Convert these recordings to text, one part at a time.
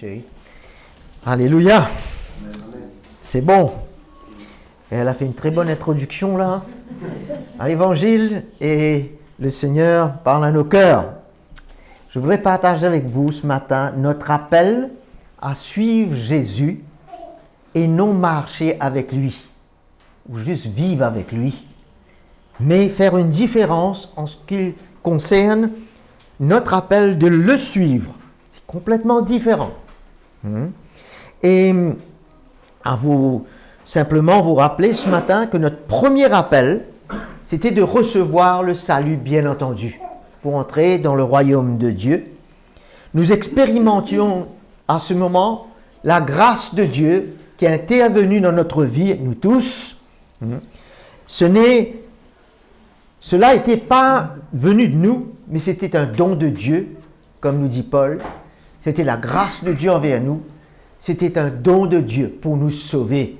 chérie. Alléluia. C'est bon. Elle a fait une très bonne introduction là à l'évangile et le Seigneur parle à nos cœurs. Je voudrais partager avec vous ce matin notre appel à suivre Jésus et non marcher avec lui ou juste vivre avec lui, mais faire une différence en ce qui concerne notre appel de le suivre. C'est complètement différent. Et à vous simplement vous rappeler ce matin que notre premier appel, c'était de recevoir le salut, bien entendu, pour entrer dans le royaume de Dieu. Nous expérimentions à ce moment la grâce de Dieu qui a intervenu dans notre vie, nous tous. Cela n'était pas venu de nous, mais c'était un don de Dieu, comme nous dit Paul. C'était la grâce de Dieu envers nous. C'était un don de Dieu pour nous sauver.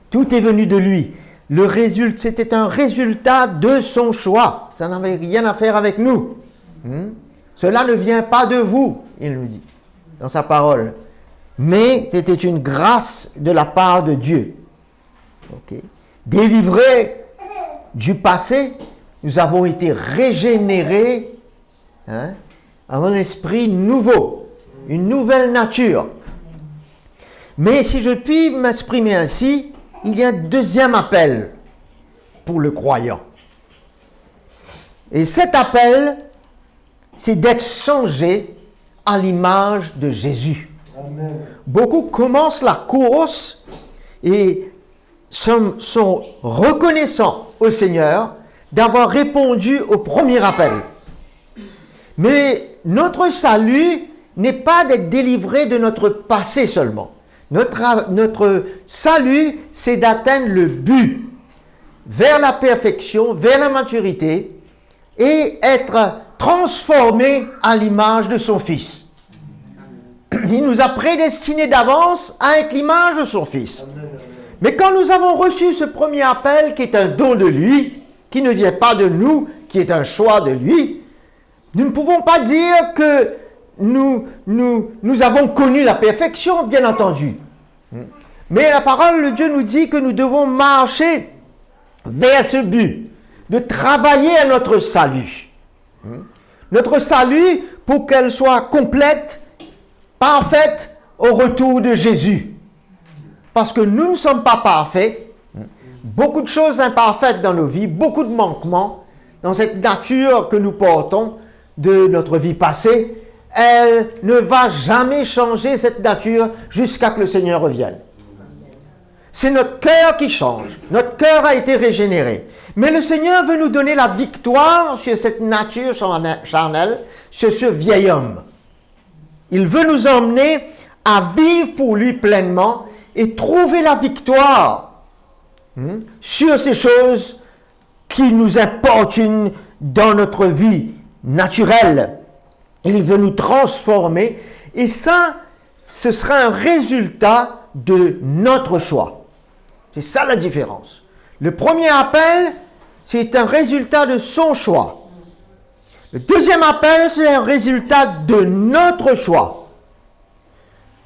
Tout est venu de lui. C'était un résultat de son choix. Ça n'avait rien à faire avec nous. Cela ne vient pas de vous, il nous dit dans sa parole. Mais c'était une grâce de la part de Dieu. Délivrés du passé, nous avons été régénérés à un esprit nouveau, une nouvelle nature. Mais si je puis m'exprimer ainsi, il y a un deuxième appel pour le croyant. Et cet appel, c'est d'être changé à l'image de Jésus. Amen. Beaucoup commencent la course et sont reconnaissants au Seigneur d'avoir répondu au premier appel. Mais notre salut n'est pas d'être délivré de notre passé seulement. Notre salut, c'est d'atteindre le but, vers la perfection, vers la maturité, et être transformé à l'image de son Fils. Il nous a prédestinés d'avance à être l'image de son Fils. Mais quand nous avons reçu ce premier appel, qui est un don de lui, qui ne vient pas de nous, qui est un choix de lui, nous ne pouvons pas dire que nous avons connu la perfection, bien entendu. Mais la parole de Dieu nous dit que nous devons marcher vers ce but, de travailler à notre salut. Notre salut pour qu'elle soit complète, parfaite au retour de Jésus. Parce que nous ne sommes pas parfaits. Beaucoup de choses imparfaites dans nos vies, beaucoup de manquements dans cette nature que nous portons de notre vie passée. Elle ne va jamais changer cette nature jusqu'à que le Seigneur revienne. C'est notre cœur qui change. Notre cœur a été régénéré. Mais le Seigneur veut nous donner la victoire sur cette nature charnelle, sur ce vieil homme. Il veut nous emmener à vivre pour lui pleinement et trouver la victoire sur ces choses qui nous importunent dans notre vie naturelle. Il veut nous transformer et ça, ce sera un résultat de notre choix. C'est ça la différence. Le premier appel, c'est un résultat de son choix. Le deuxième appel, c'est un résultat de notre choix.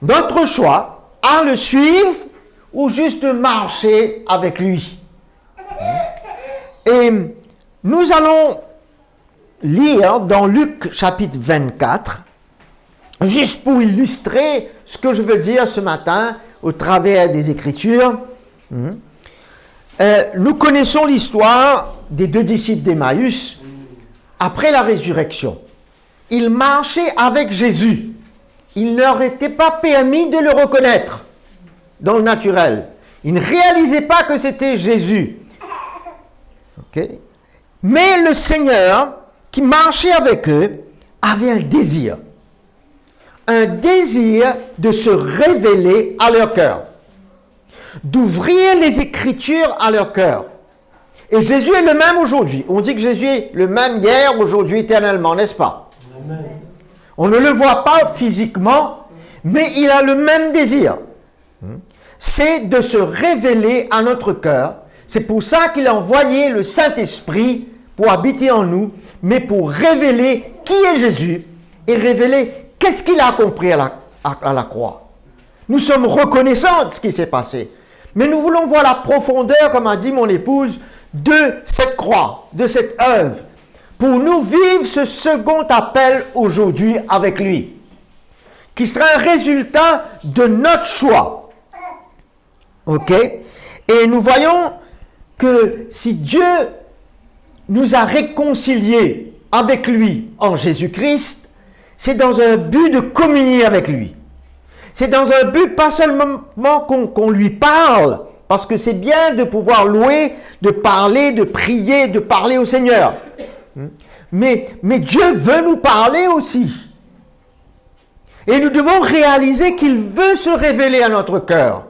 Notre choix à le suivre ou juste marcher avec lui. Et nous allons lire dans Luc chapitre 24, juste pour illustrer ce que je veux dire ce matin au travers des Écritures. Nous connaissons l'histoire des deux disciples d'Emmaüs après la résurrection. Ils marchaient avec Jésus. Il ne leur était pas permis de le reconnaître dans le naturel. Ils ne réalisaient pas que c'était Jésus. Mais le Seigneur qui marchait avec eux avait un désir de se révéler à leur cœur, d'ouvrir les Écritures à leur cœur. Et Jésus est le même aujourd'hui. On dit que Jésus est le même hier, aujourd'hui, éternellement, n'est-ce pas? Amen. On ne le voit pas physiquement, mais il a le même désir. C'est de se révéler à notre cœur. C'est pour ça qu'il a envoyé le Saint-Esprit pour habiter en nous, mais pour révéler qui est Jésus et révéler qu'est-ce qu'il a accompli à la croix. Nous sommes reconnaissants de ce qui s'est passé. Mais nous voulons voir la profondeur, comme a dit mon épouse, de cette croix, de cette œuvre, pour nous vivre ce second appel aujourd'hui avec lui, qui sera un résultat de notre choix. Ok? Et nous voyons que si Dieu nous a réconciliés avec lui en Jésus-Christ, c'est dans un but de communier avec lui. C'est dans un but pas seulement qu'on lui parle, parce que c'est bien de pouvoir louer, de parler, de prier, de parler au Seigneur. Mais Dieu veut nous parler aussi. Et nous devons réaliser qu'il veut se révéler à notre cœur.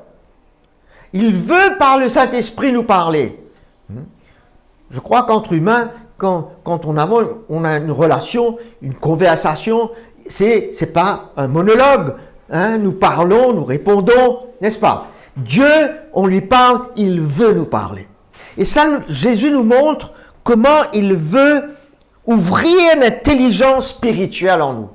Il veut par le Saint-Esprit nous parler. Je crois qu'entre humains, quand on a une relation, une conversation, c'est pas un monologue. Nous parlons, nous répondons, n'est-ce pas? Dieu, on lui parle, il veut nous parler. Et ça, Jésus nous montre comment il veut ouvrir l'intelligence spirituelle en nous.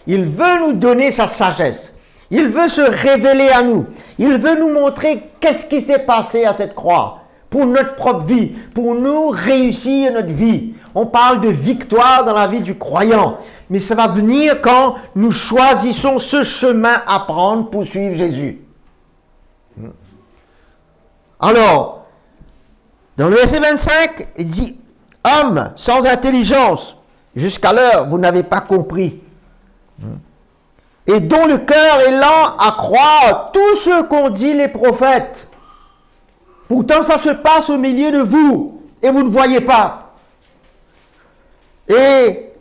Il veut nous donner sa sagesse. Il veut se révéler à nous. Il veut nous montrer qu'est-ce qui s'est passé à cette croix pour notre propre vie, pour nous réussir notre vie. On parle de victoire dans la vie du croyant, mais ça va venir quand nous choisissons ce chemin à prendre pour suivre Jésus. Alors, dans le verset 25, il dit « Homme sans intelligence, jusqu'à l'heure, vous n'avez pas compris. Et dont le cœur est lent à croire tout ce qu'ont dit les prophètes. Pourtant, ça se passe au milieu de vous, et vous ne voyez pas. Et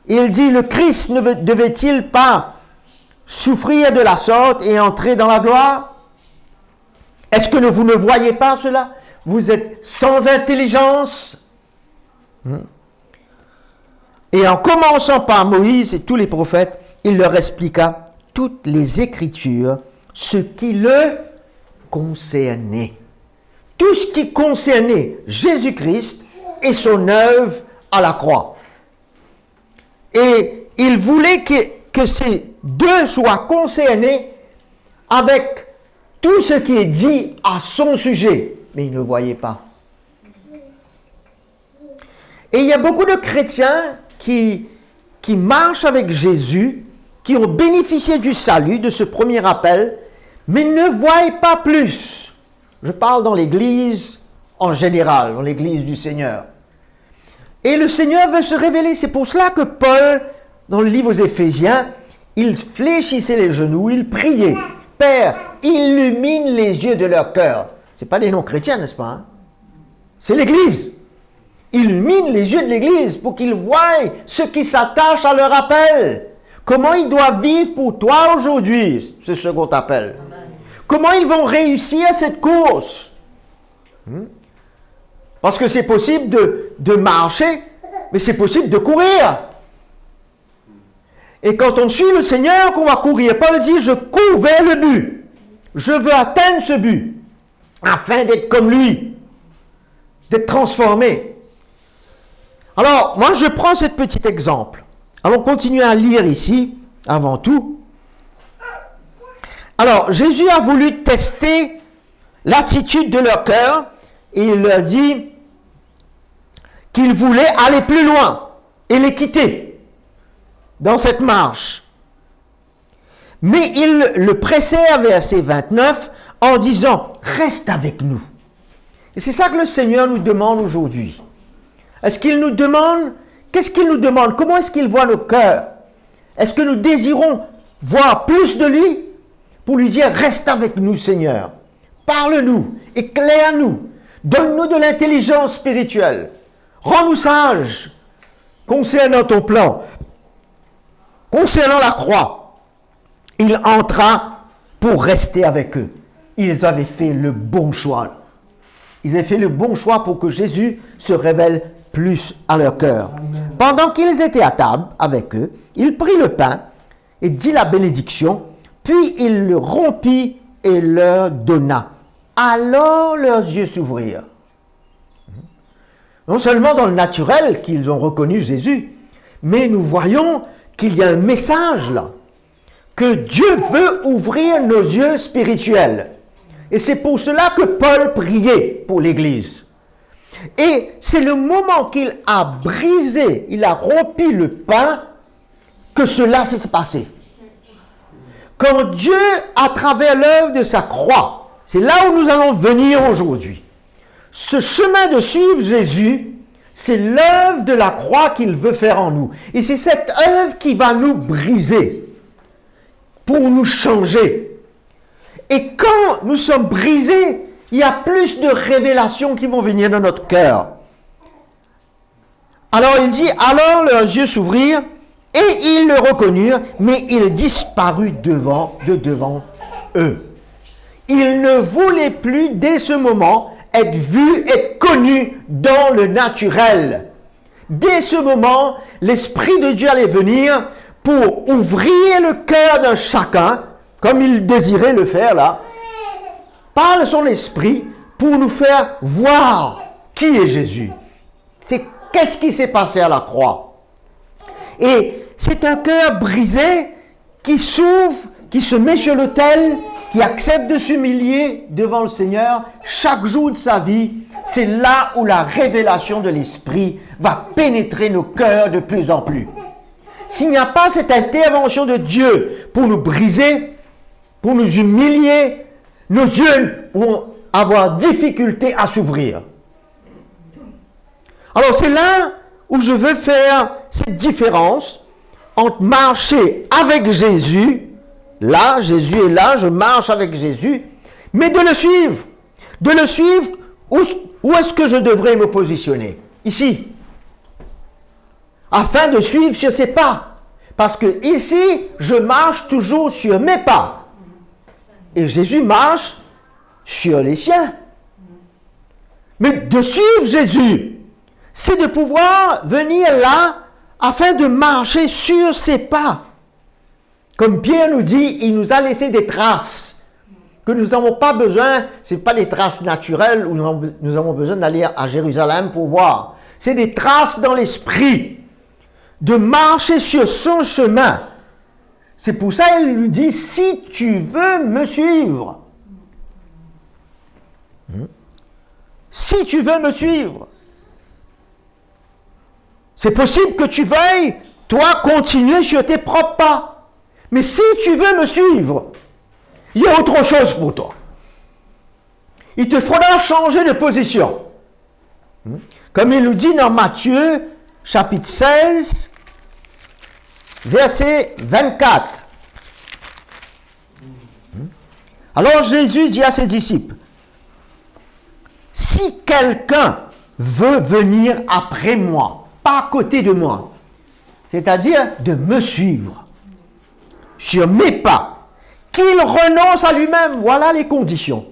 il dit, le Christ ne devait-il pas souffrir de la sorte et entrer dans la gloire? Est-ce que vous ne voyez pas cela? Vous êtes sans intelligence. Et en commençant par Moïse et tous les prophètes, il leur expliqua toutes les Écritures, ce qui le concernait. Tout ce qui concernait Jésus-Christ et son œuvre à la croix. Et il voulait que ces deux soient concernés avec tout ce qui est dit à son sujet. Mais il ne voyait pas. Et il y a beaucoup de chrétiens qui marchent avec Jésus, qui ont bénéficié du salut, de ce premier appel, mais ne voient pas plus. Je parle dans l'Église en général, dans l'Église du Seigneur. Et le Seigneur veut se révéler. C'est pour cela que Paul, dans le livre aux Éphésiens, il fléchissait les genoux, il priait. Père, illumine les yeux de leur cœur. Ce n'est pas des non-chrétiens, n'est-ce pas? C'est l'Église. Illumine les yeux de l'Église pour qu'ils voient ce qui s'attache à leur appel. Comment ils doivent vivre pour toi aujourd'hui, ce second appel. Comment ils vont réussir cette course. Parce que c'est possible de marcher, mais c'est possible de courir. Et quand on suit le Seigneur, qu'on va courir, Paul dit, je cours vers le but. Je veux atteindre ce but, afin d'être comme lui, d'être transformé. Alors, moi, je prends ce petit exemple. Allons continuer à lire ici, avant tout. Alors, Jésus a voulu tester l'attitude de leur cœur, et il leur dit qu'il voulait aller plus loin et les quitter dans cette marche. Mais il le pressait à verset 29 en disant « Reste avec nous ». Et c'est ça que le Seigneur nous demande aujourd'hui. Est-ce qu'il nous demande, qu'est-ce qu'il nous demande? Comment est-ce qu'il voit nos cœurs? Est-ce que nous désirons voir plus de lui pour lui dire « Reste avec nous, Seigneur. Parle-nous, éclaire-nous, donne-nous de l'intelligence spirituelle. Rends-nous sages concernant ton plan, concernant la croix. » Il entra pour rester avec eux. Ils avaient fait le bon choix. Ils avaient fait le bon choix pour que Jésus se révèle plus à leur cœur. Pendant qu'ils étaient à table avec eux, il prit le pain et dit la bénédiction, puis il le rompit et leur donna. Alors leurs yeux s'ouvrirent. Non seulement dans le naturel qu'ils ont reconnu Jésus, mais nous voyons qu'il y a un message là. que Dieu veut ouvrir nos yeux spirituels. Et c'est pour cela que Paul priait pour l'Église. Et c'est le moment qu'il a brisé, il a rompu le pain, que cela s'est passé. Quand Dieu, à travers l'œuvre de sa croix, c'est là où nous allons venir aujourd'hui. Ce chemin de suivre Jésus, c'est l'œuvre de la croix qu'il veut faire en nous. Et c'est cette œuvre qui va nous briser, pour nous changer. Et quand nous sommes brisés, il y a plus de révélations qui vont venir dans notre cœur. Alors il dit, alors leurs yeux s'ouvrirent, et ils le reconnurent, mais il disparut devant eux. Il ne voulait plus, dès ce moment, être vu, être connu dans le naturel. Dès ce moment, l'Esprit de Dieu allait venir pour ouvrir le cœur d'un chacun, comme il désirait le faire là, par son Esprit, pour nous faire voir qui est Jésus. C'est qu'est-ce qui s'est passé à la croix. Et c'est un cœur brisé qui s'ouvre, qui se met sur l'autel, qui accepte de s'humilier devant le Seigneur chaque jour de sa vie. C'est là où la révélation de l'Esprit va pénétrer nos cœurs de plus en plus. S'il n'y a pas cette intervention de Dieu pour nous briser, pour nous humilier, nos yeux vont avoir difficulté à s'ouvrir. Alors c'est là où je veux faire cette différence entre marcher avec Jésus, là, Jésus est là, je marche avec Jésus, mais de le suivre. De le suivre, où est-ce que je devrais me positionner? Ici. Afin de suivre sur ses pas. Parce que ici, je marche toujours sur mes pas. Et Jésus marche sur les siens. Mais de suivre Jésus, c'est de pouvoir venir là afin de marcher sur ses pas. Comme Pierre nous dit, il nous a laissé des traces que nous n'avons pas besoin, ce n'est pas des traces naturelles où nous avons besoin d'aller à Jérusalem pour voir. C'est des traces dans l'esprit, de marcher sur son chemin. C'est pour ça qu'il lui dit, si tu veux me suivre, si tu veux me suivre, c'est possible que tu veuilles, toi, continuer sur tes propres pas. Mais si tu veux me suivre, il y a autre chose pour toi. Il te faudra changer de position. Comme il nous dit dans Matthieu, chapitre 16, verset 24. Alors Jésus dit à ses disciples, « Si quelqu'un veut venir après moi, pas à côté de moi, c'est-à-dire de me suivre, sur mes pas, qu'il renonce à lui-même. » Voilà les conditions.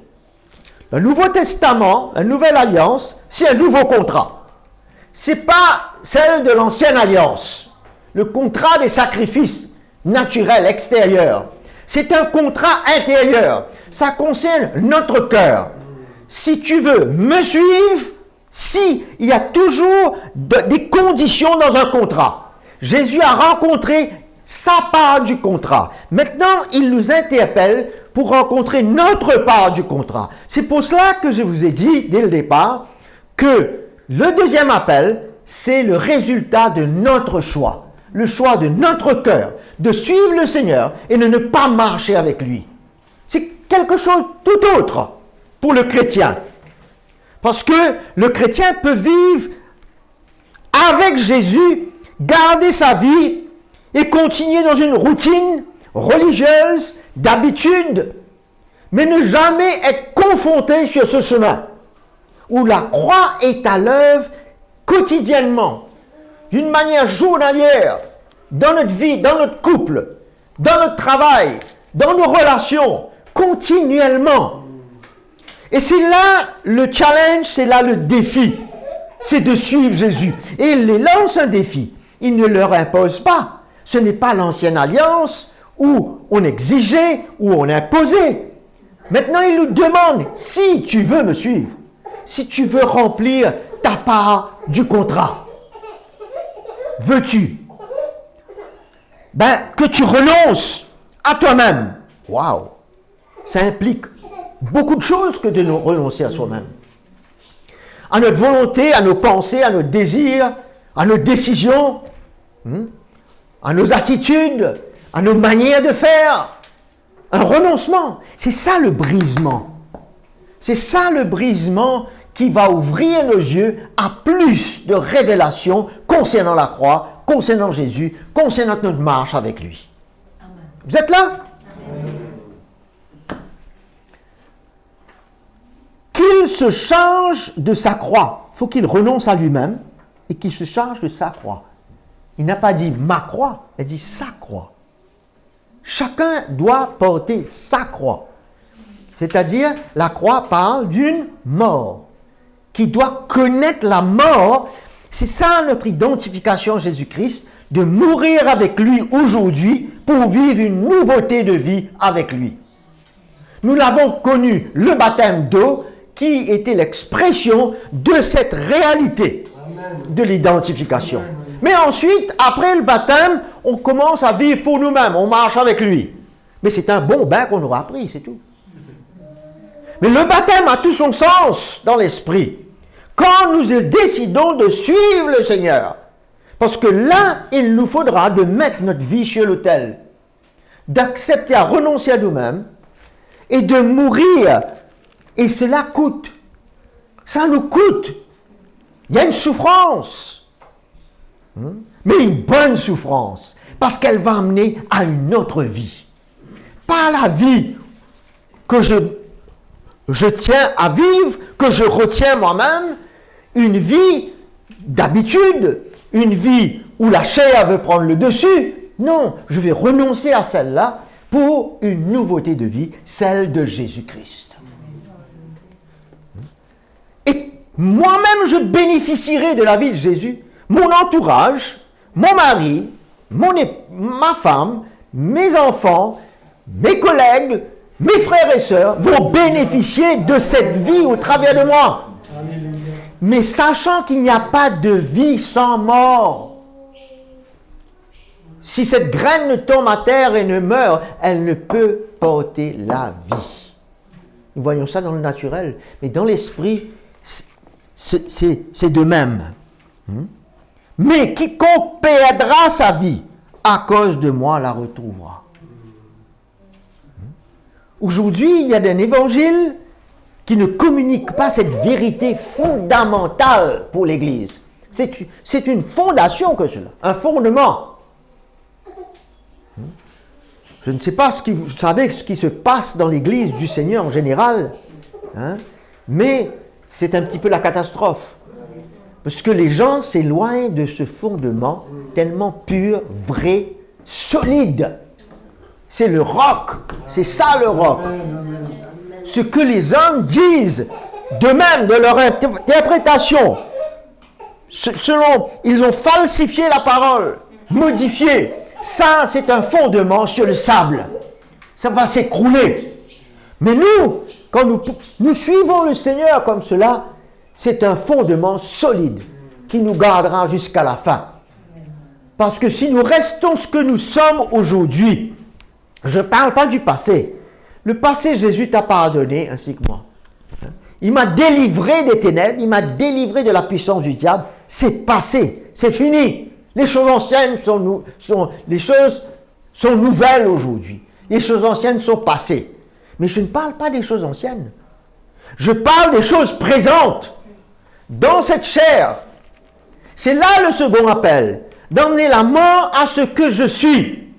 Le Nouveau Testament, la Nouvelle Alliance, c'est un nouveau contrat. Ce n'est pas celle de l'Ancienne Alliance, le contrat des sacrifices naturels, extérieurs. C'est un contrat intérieur. Ça concerne notre cœur. Si tu veux me suivre, si il y a toujours des conditions dans un contrat. Jésus a rencontré sa part du contrat. Maintenant, il nous interpelle pour rencontrer notre part du contrat. C'est pour cela que je vous ai dit, dès le départ, que le deuxième appel, c'est le résultat de notre choix. Le choix de notre cœur, de suivre le Seigneur et de ne pas marcher avec lui. C'est quelque chose de tout autre pour le chrétien. Parce que le chrétien peut vivre avec Jésus, garder sa vie et continuer dans une routine religieuse, d'habitude, mais ne jamais être confronté sur ce chemin où la croix est à l'œuvre quotidiennement, d'une manière journalière, dans notre vie, dans notre couple, dans notre travail, dans nos relations, continuellement. Et c'est là le challenge, c'est là le défi, c'est de suivre Jésus. Et il les lance un défi, il ne leur impose pas. Ce n'est pas l'ancienne alliance où on exigeait, où on imposait. Maintenant, il nous demande, si tu veux me suivre, si tu veux remplir ta part du contrat, veux-tu que tu renonces à toi-même. Waouh! Ça implique beaucoup de choses que de nous renoncer à soi-même. À notre volonté, à nos pensées, à nos désirs, à nos décisions, à nos attitudes, à nos manières de faire. Un renoncement. C'est ça le brisement. C'est ça le brisement qui va ouvrir nos yeux à plus de révélations concernant la croix, concernant Jésus, concernant notre marche avec lui. Amen. Vous êtes là? Amen. Qu'il se charge de sa croix. Il faut qu'il renonce à lui-même et qu'il se charge de sa croix. Il n'a pas dit ma croix, il a dit sa croix. Chacun doit porter sa croix. C'est-à-dire, la croix parle d'une mort. Qui doit connaître la mort. C'est ça notre identification à Jésus-Christ, de mourir avec lui aujourd'hui pour vivre une nouveauté de vie avec lui. Nous l'avons connu, le baptême d'eau, qui était l'expression de cette réalité de l'identification. Mais ensuite, après le baptême, on commence à vivre pour nous-mêmes, on marche avec lui. Mais c'est un bon bain qu'on aura appris, c'est tout. Mais le baptême a tout son sens dans l'esprit. Quand nous décidons de suivre le Seigneur, parce que là, il nous faudra de mettre notre vie sur l'autel, d'accepter à renoncer à nous-mêmes et de mourir. Et cela coûte. Ça nous coûte. Il y a une souffrance, mais une bonne souffrance, parce qu'elle va amener à une autre vie. Pas la vie que je tiens à vivre, que je retiens moi-même, une vie d'habitude, une vie où la chair veut prendre le dessus. Non, je vais renoncer à celle-là pour une nouveauté de vie, celle de Jésus-Christ. Et moi-même, je bénéficierai de la vie de Jésus. Mon entourage, mon mari, ma femme, mes enfants, mes collègues, mes frères et sœurs vont bénéficier de cette vie au travers de moi. Mais sachant qu'il n'y a pas de vie sans mort. Si cette graine ne tombe à terre et ne meurt, elle ne peut porter la vie. Nous voyons ça dans le naturel. Mais dans l'esprit, c'est de même. Mais quiconque perdra sa vie, à cause de moi, la retrouvera. Aujourd'hui, il y a un évangile qui ne communique pas cette vérité fondamentale pour l'Église. C'est une fondation que cela, un fondement. Je ne sais pas si vous savez ce qui se passe dans l'Église du Seigneur en général, mais c'est un petit peu la catastrophe. Parce que les gens s'éloignent de ce fondement tellement pur, vrai, solide. C'est le roc, c'est ça le roc. Ce que les hommes disent, de même de leur interprétation, selon, ils ont falsifié la parole, modifié. Ça, c'est un fondement sur le sable. Ça va s'écrouler. Mais nous, quand nous suivons le Seigneur comme cela, c'est un fondement solide qui nous gardera jusqu'à la fin. Parce que si nous restons ce que nous sommes aujourd'hui, je ne parle pas du passé. Le passé, Jésus t'a pardonné ainsi que moi. Il m'a délivré des ténèbres, il m'a délivré de la puissance du diable. C'est passé, c'est fini. Les choses anciennes les choses sont nouvelles aujourd'hui. Les choses anciennes sont passées. Mais je ne parle pas des choses anciennes. Je parle des choses présentes. Dans cette chair. C'est là le second appel. D'emmener la mort à ce que je suis.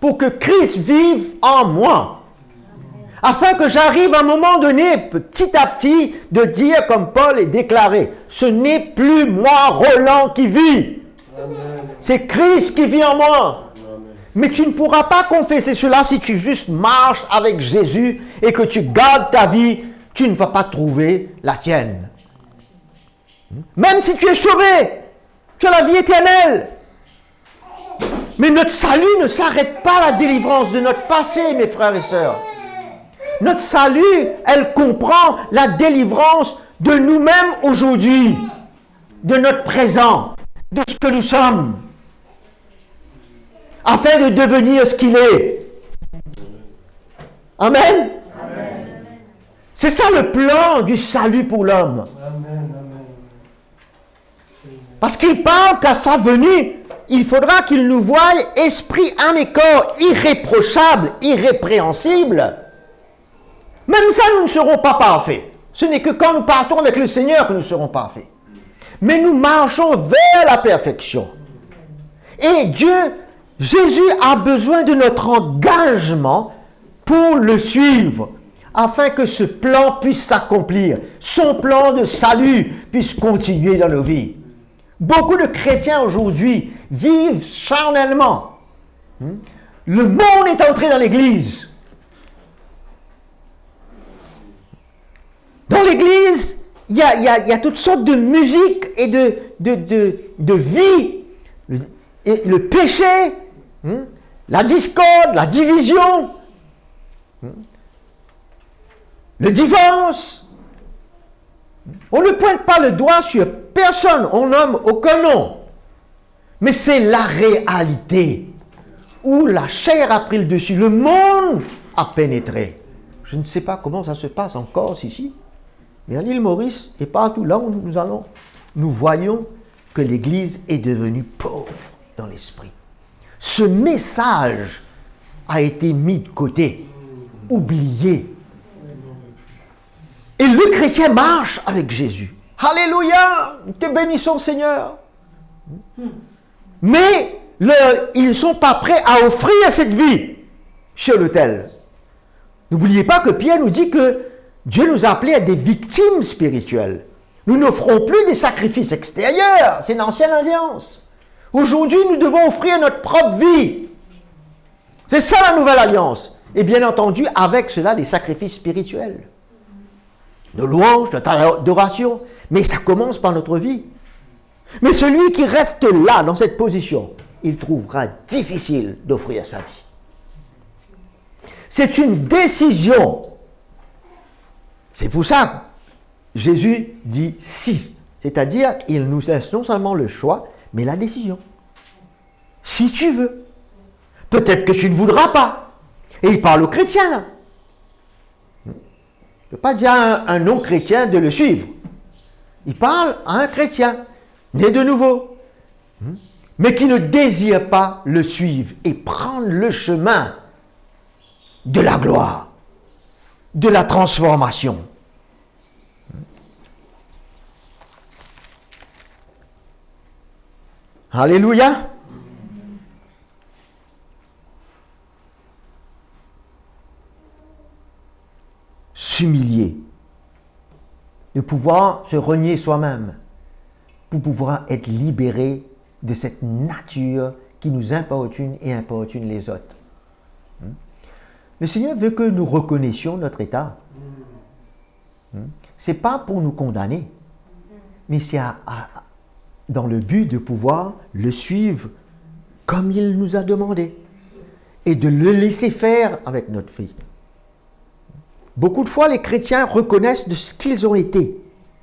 Pour que Christ vive en moi. Afin que j'arrive à un moment donné, petit à petit, de dire comme Paul est déclaré, ce n'est plus moi, Roland, qui vis. C'est Christ qui vit en moi. Mais tu ne pourras pas confesser cela si tu juste marches avec Jésus et que tu gardes ta vie, tu ne vas pas trouver la tienne. Même si tu es sauvé, tu as la vie éternelle. Mais notre salut ne s'arrête pas à la délivrance de notre passé, mes frères et sœurs. Notre salut, elle comprend la délivrance de nous-mêmes aujourd'hui, de notre présent, de ce que nous sommes, afin de devenir ce qu'il est. Amen. C'est ça le plan du salut pour l'homme. Parce qu'il parle qu'à sa venue, il faudra qu'il nous voie esprit, âme et corps irréprochables, irrépréhensibles. Même ça, nous ne serons pas parfaits. Ce n'est que quand nous partons avec le Seigneur que nous serons parfaits. Mais nous marchons vers la perfection. Et Dieu, Jésus a besoin de notre engagement pour le suivre, afin que ce plan puisse s'accomplir. Son plan de salut puisse continuer dans nos vies. Beaucoup de chrétiens aujourd'hui vivent charnellement. Le monde est entré dans l'église. Dans l'église, il y a toutes sortes de musique et de vie. Le péché, la discorde, la division, le divorce. On ne pointe pas le doigt sur personne, on nomme aucun nom. Mais c'est la réalité où la chair a pris le dessus, le monde a pénétré. Je ne sais pas comment ça se passe en Corse ici, mais à l'île Maurice et partout là où nous allons, nous voyons que l'Église est devenue pauvre dans l'esprit. Ce message a été mis de côté, oublié. Et le chrétien marche avec Jésus. Alléluia! Te bénissons, Seigneur. Mais ils ne sont pas prêts à offrir cette vie sur l'autel. N'oubliez pas que Pierre nous dit que Dieu nous a appelés à des victimes spirituelles. Nous n'offrons plus des sacrifices extérieurs. C'est l'ancienne alliance. Aujourd'hui, nous devons offrir notre propre vie. C'est ça la nouvelle alliance. Et bien entendu, avec cela, des sacrifices spirituels. Nos louanges, notre adoration. Mais ça commence par notre vie. Mais celui qui reste là, dans cette position, il trouvera difficile d'offrir sa vie. C'est une décision. C'est pour ça que Jésus dit si. C'est-à-dire, il nous laisse non seulement le choix, mais la décision. Si tu veux. Peut-être que tu ne voudras pas. Et il parle aux chrétiens, là. Il ne peut pas dire à un non-chrétien de le suivre. Il parle à un chrétien, né de nouveau, mais qui ne désire pas le suivre et prendre le chemin de la gloire, de la transformation. Alléluia. S'humilier, de pouvoir se renier soi-même pour pouvoir être libéré de cette nature qui nous importune et importune les autres. Le Seigneur veut que nous reconnaissions notre état. Ce n'est pas pour nous condamner, mais c'est dans le but de pouvoir le suivre comme il nous a demandé et de le laisser faire avec notre vie. Beaucoup de fois, les chrétiens reconnaissent de ce qu'ils ont été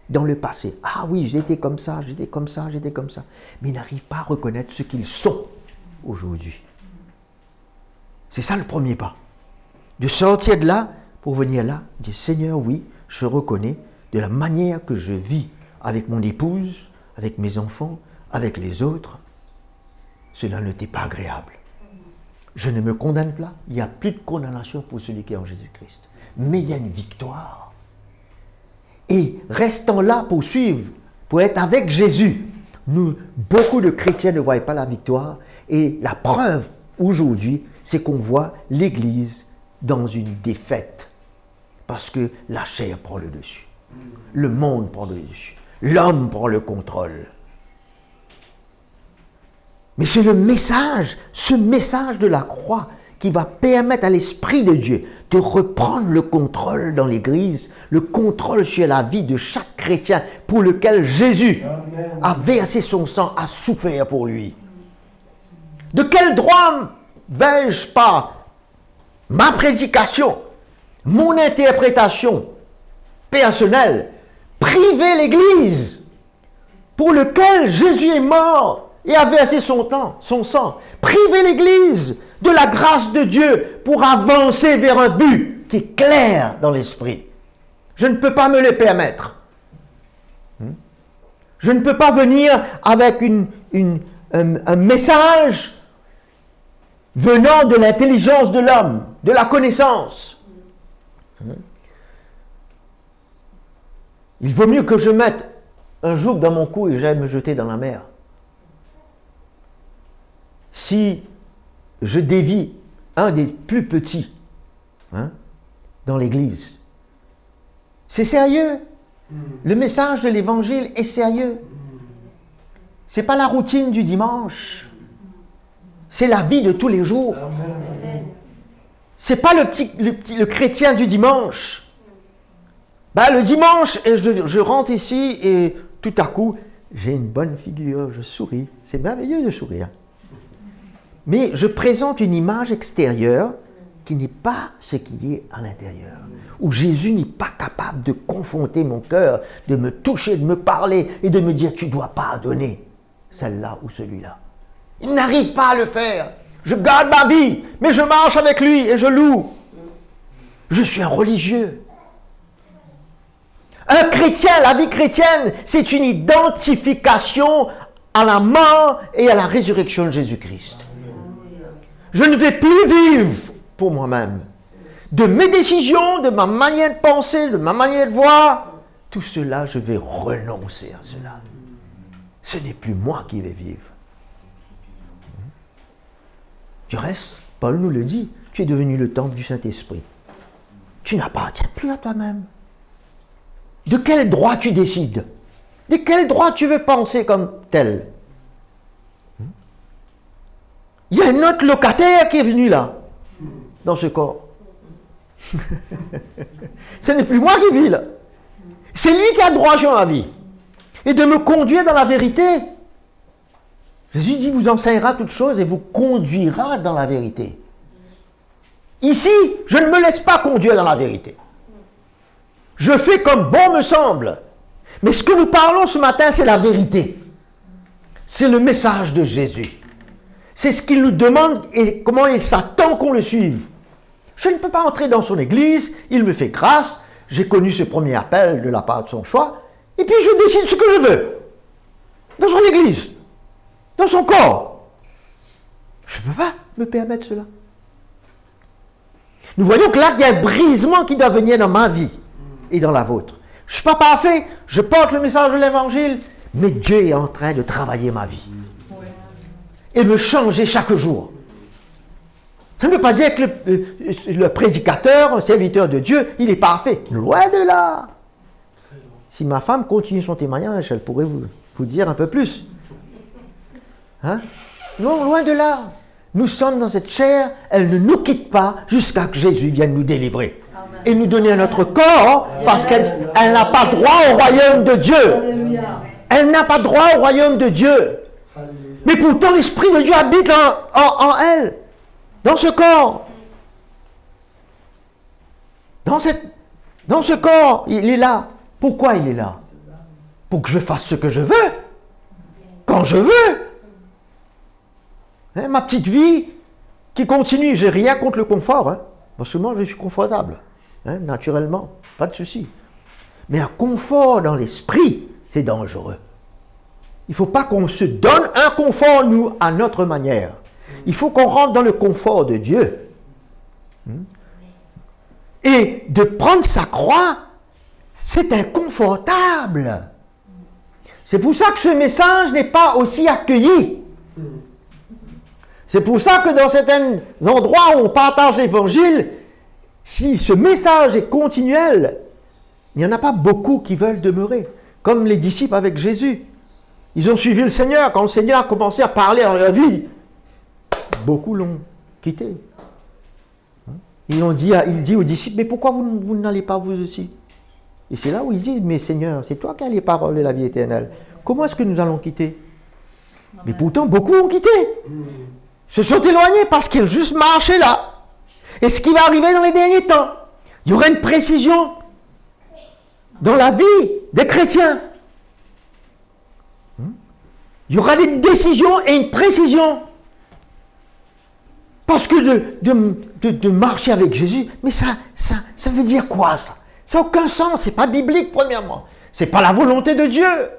dans le passé. Ah oui, j'étais comme ça, j'étais comme ça, j'étais comme ça. Mais ils n'arrivent pas à reconnaître ce qu'ils sont aujourd'hui. C'est ça le premier pas. De sortir de là pour venir là, dire Seigneur, oui, je reconnais de la manière que je vis avec mon épouse, avec mes enfants, avec les autres. Cela ne t'est pas agréable. Je ne me condamne pas. Il n'y a plus de condamnation pour celui qui est en Jésus-Christ. Mais il y a une victoire. Et restant là pour suivre, pour être avec Jésus, beaucoup de chrétiens ne voient pas la victoire. Et la preuve aujourd'hui, c'est qu'on voit l'Église dans une défaite. Parce que la chair prend le dessus. Le monde prend le dessus. L'homme prend le contrôle. Mais c'est le message, ce message de la croix qui va permettre à l'Esprit de Dieu de reprendre le contrôle dans l'Église, le contrôle sur la vie de chaque chrétien pour lequel Jésus a versé son sang, a souffert pour lui. De quel droit vais-je pas ma prédication, mon interprétation personnelle, priver l'Église pour lequel Jésus est mort et a versé son sang, priver l'Église de la grâce de Dieu pour avancer vers un but qui est clair dans l'esprit. Je ne peux pas me le permettre. Je ne peux pas venir avec un message venant de l'intelligence de l'homme, de la connaissance. Il vaut mieux que je mette un joug dans mon cou et j'aille me jeter dans la mer. Si je dévie un des plus petits dans l'Église, c'est sérieux. Le message de l'Évangile est sérieux. Ce n'est pas la routine du dimanche. C'est la vie de tous les jours. Ce n'est pas le chrétien du dimanche. Le dimanche, et je rentre ici et tout à coup, j'ai une bonne figure, je souris. C'est merveilleux de sourire. Mais je présente une image extérieure qui n'est pas ce qui est à l'intérieur. Où Jésus n'est pas capable de confronter mon cœur, de me toucher, de me parler et de me dire « tu dois pardonner celle-là ou celui-là ». Il n'arrive pas à le faire. Je garde ma vie, mais je marche avec lui et je loue. Je suis un religieux. Un chrétien, la vie chrétienne, c'est une identification à la mort et à la résurrection de Jésus-Christ. Je ne vais plus vivre pour moi-même. De mes décisions, de ma manière de penser, de ma manière de voir, tout cela, je vais renoncer à cela. Ce n'est plus moi qui vais vivre. Du reste, Paul nous le dit, tu es devenu le temple du Saint-Esprit. Tu n'appartiens plus à toi-même. De quel droit tu décides? De quel droit tu veux penser comme tel? Il y a un autre locataire qui est venu là, dans ce corps. Ce n'est plus moi qui vis là. C'est lui qui a droit sur ma vie. Et de me conduire dans la vérité. Jésus dit, vous enseignera toutes choses et vous conduira dans la vérité. Ici, je ne me laisse pas conduire dans la vérité. Je fais comme bon me semble. Mais ce que nous parlons ce matin, c'est la vérité. C'est le message de Jésus. C'est ce qu'il nous demande et comment il s'attend qu'on le suive. Je ne peux pas entrer dans son église, il me fait grâce, j'ai connu ce premier appel de la part de son choix, et puis je décide ce que je veux. Dans son église, dans son corps. Je ne peux pas me permettre cela. Nous voyons que là, il y a un brisement qui doit venir dans ma vie et dans la vôtre. Je ne suis pas parfait, je porte le message de l'Évangile, mais Dieu est en train de travailler ma vie. Et me changer chaque jour. Ça ne veut pas dire que le prédicateur, un serviteur de Dieu, il est parfait. Loin de là. Si ma femme continue son témoignage, elle pourrait vous dire un peu plus. Non, loin de là. Nous sommes dans cette chair, elle ne nous quitte pas jusqu'à que Jésus vienne nous délivrer. Amen. Et nous donner notre corps, parce qu'elle n'a pas droit au royaume de Dieu. Alléluia. Elle n'a pas droit au royaume de Dieu. Alléluia. Mais pourtant, l'Esprit de Dieu habite en elle, dans ce corps. Dans ce corps, il est là. Pourquoi il est là? Pour que je fasse ce que je veux, quand je veux. Ma petite vie qui continue, j'ai rien contre le confort, parce que moi je suis confortable, naturellement, pas de souci. Mais un confort dans l'esprit, c'est dangereux. Il ne faut pas qu'on se donne un confort, nous, à notre manière. Il faut qu'on rentre dans le confort de Dieu. Et de prendre sa croix, c'est inconfortable. C'est pour ça que ce message n'est pas aussi accueilli. C'est pour ça que dans certains endroits où on partage l'Évangile, si ce message est continuel, il n'y en a pas beaucoup qui veulent demeurer. Comme les disciples avec Jésus. Ils ont suivi le Seigneur. Quand le Seigneur a commencé à parler dans leur vie, beaucoup l'ont quitté. Il dit aux disciples, mais pourquoi vous n'allez pas vous aussi? Et c'est là où il dit, mais Seigneur, c'est toi qui as les paroles de la vie éternelle. Comment est-ce que nous allons quitter? Mais pourtant, beaucoup ont quitté. Se sont éloignés parce qu'ils ont juste marché là. Et ce qui va arriver dans les derniers temps, il y aura une précision dans la vie des chrétiens. Il y aura des décisions et une précision. Parce que de marcher avec Jésus, mais ça veut dire quoi ça? Ça n'a aucun sens, c'est pas biblique premièrement. C'est pas la volonté de Dieu.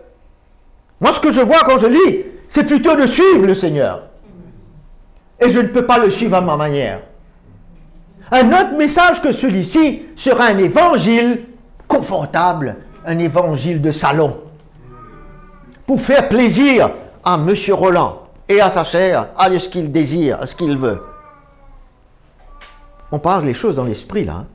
Moi ce que je vois quand je lis, c'est plutôt de suivre le Seigneur. Et je ne peux pas le suivre à ma manière. Un autre message que celui-ci sera un évangile confortable, un évangile de salon. Pour faire plaisir à M. Roland et à sa chair, à ce qu'il désire, à ce qu'il veut. On parle les choses dans l'esprit là.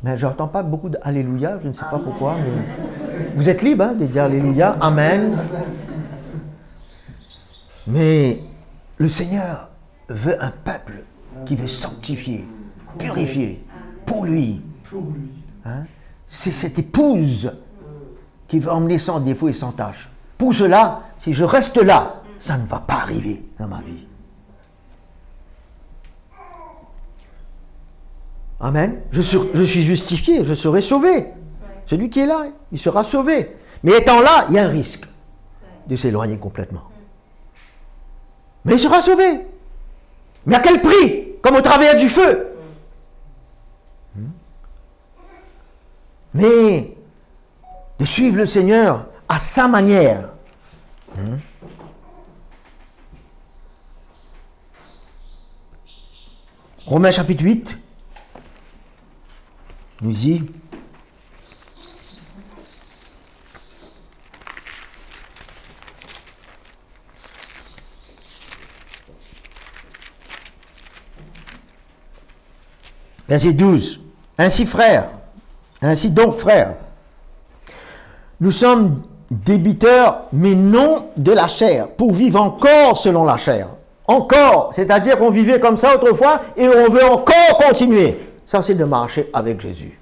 Mais je n'entends pas beaucoup d'Alléluia, je ne sais pas pourquoi, mais vous êtes libre de dire Alléluia, Amen. Mais le Seigneur veut un peuple qui veut sanctifier, purifier, pour lui. Hein? C'est cette épouse qui veut emmener sans défaut et sans tâche. Pour cela, si je reste là, ça ne va pas arriver dans ma vie. Amen. Je suis justifié, je serai sauvé. Celui qui est là, il sera sauvé. Mais étant là, il y a un risque de s'éloigner complètement. Mais il sera sauvé. Mais à quel prix? Comme au travers du feu. Mais de suivre le Seigneur à sa manière. Romains chapitre 8 nous dit verset 12. Ainsi donc frères, nous sommes débiteurs, mais non de la chair, pour vivre encore selon la chair. Encore, c'est-à-dire qu'on vivait comme ça autrefois et on veut encore continuer. Ça, c'est de marcher avec Jésus.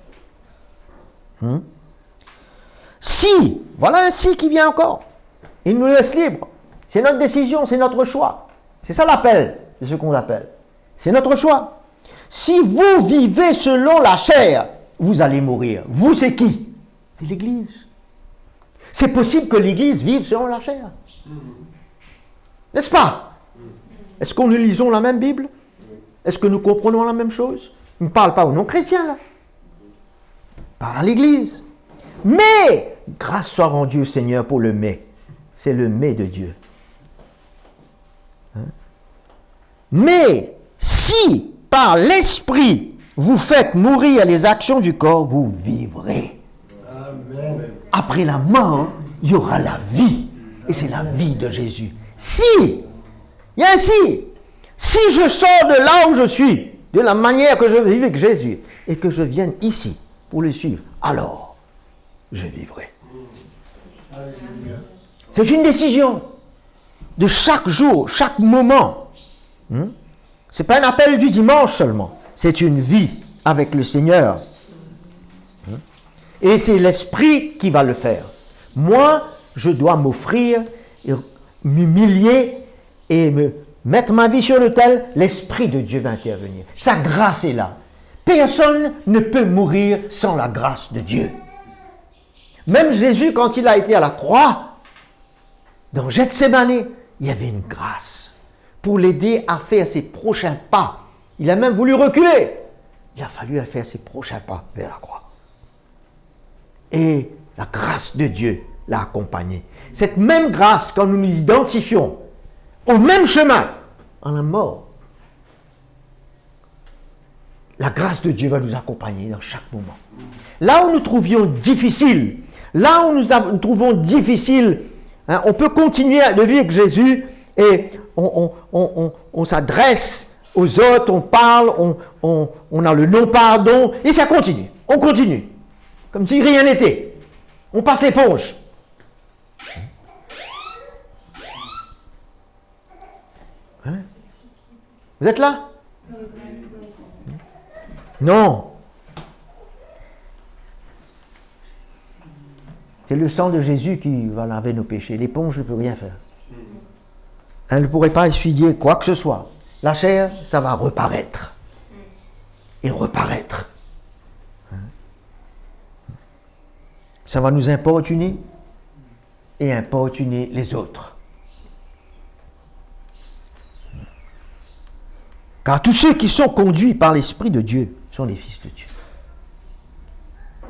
Si, voilà un si qui vient encore. Il nous laisse libres. C'est notre décision, c'est notre choix. C'est ça l'appel, c'est ce qu'on appelle. C'est notre choix. Si vous vivez selon la chair, vous allez mourir. Vous, c'est qui? C'est l'Église. C'est possible que l'Église vive selon la chair. N'est-ce pas? Est-ce que nous lisons la même Bible? Est-ce que nous comprenons la même chose? Il ne parle pas aux non-chrétiens, là. Il parle à l'Église. Mais, grâce soit rendue au Seigneur pour le mais. C'est le mais de Dieu. Mais, si, par l'Esprit, vous faites mourir les actions du corps, vous vivrez. Amen. Après la mort, il y aura la vie. Et c'est la vie de Jésus. Si, il y a un si je sors de là où je suis, de la manière que je vis avec Jésus, et que je vienne ici pour le suivre, alors je vivrai. C'est une décision de chaque jour, chaque moment. Ce n'est pas un appel du dimanche seulement, c'est une vie avec le Seigneur. Et c'est l'Esprit qui va le faire. Moi, je dois m'offrir, m'humilier et me mettre ma vie sur l'autel, l'Esprit de Dieu va intervenir. Sa grâce est là. Personne ne peut mourir sans la grâce de Dieu. Même Jésus, quand il a été à la croix, dans Gethsémani, il y avait une grâce pour l'aider à faire ses prochains pas. Il a même voulu reculer. Il a fallu faire ses prochains pas vers la croix. Et la grâce de Dieu l'a accompagné. Cette même grâce, quand nous nous identifions au même chemin, en la mort, la grâce de Dieu va nous accompagner dans chaque moment. Là où nous trouvions difficile, on peut continuer à vivre avec Jésus et on s'adresse aux autres, on parle, on a le non-pardon et ça continue. On continue. Comme si rien n'était. On passe l'éponge. Hein? Vous êtes là? Non. C'est le sang de Jésus qui va laver nos péchés. L'éponge ne peut rien faire. Elle ne pourrait pas essuyer quoi que ce soit. La chair, ça va reparaître. Et reparaître. ça va nous importuner et importuner les autres. Car tous ceux qui sont conduits par l'Esprit de Dieu sont les fils de Dieu.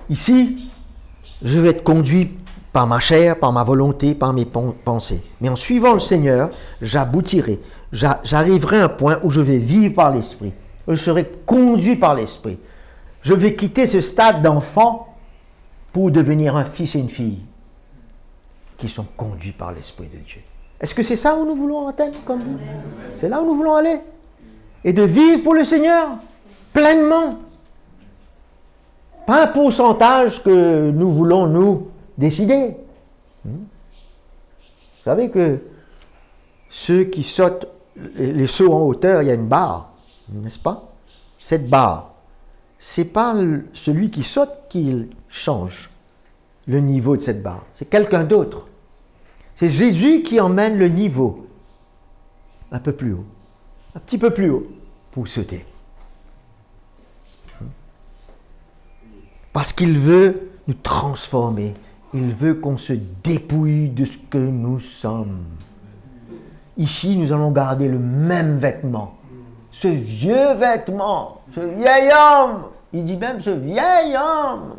Ici, je vais être conduit par ma chair, par ma volonté, par mes pensées. Mais en suivant le Seigneur, j'aboutirai. J'arriverai à un point où je vais vivre par l'Esprit. Je serai conduit par l'Esprit. Je vais quitter ce stade d'enfant pour devenir un fils et une fille qui sont conduits par l'Esprit de Dieu. Est-ce que c'est ça où nous voulons atteindre comme vous? C'est là où nous voulons aller. Et de vivre pour le Seigneur pleinement. Pas un pourcentage que nous voulons nous décider. Vous savez que ceux qui sautent les sauts en hauteur, il y a une barre, n'est-ce pas? Cette barre, c'est pas celui qui saute qui change le niveau de cette barre. C'est quelqu'un d'autre. C'est Jésus qui emmène le niveau un peu plus haut, un petit peu plus haut pour sauter. Parce qu'il veut nous transformer. Il veut qu'on se dépouille de ce que nous sommes. Ici, nous allons garder le même vêtement. Ce vieux vêtement, ce vieil homme. Il dit même ce vieil homme.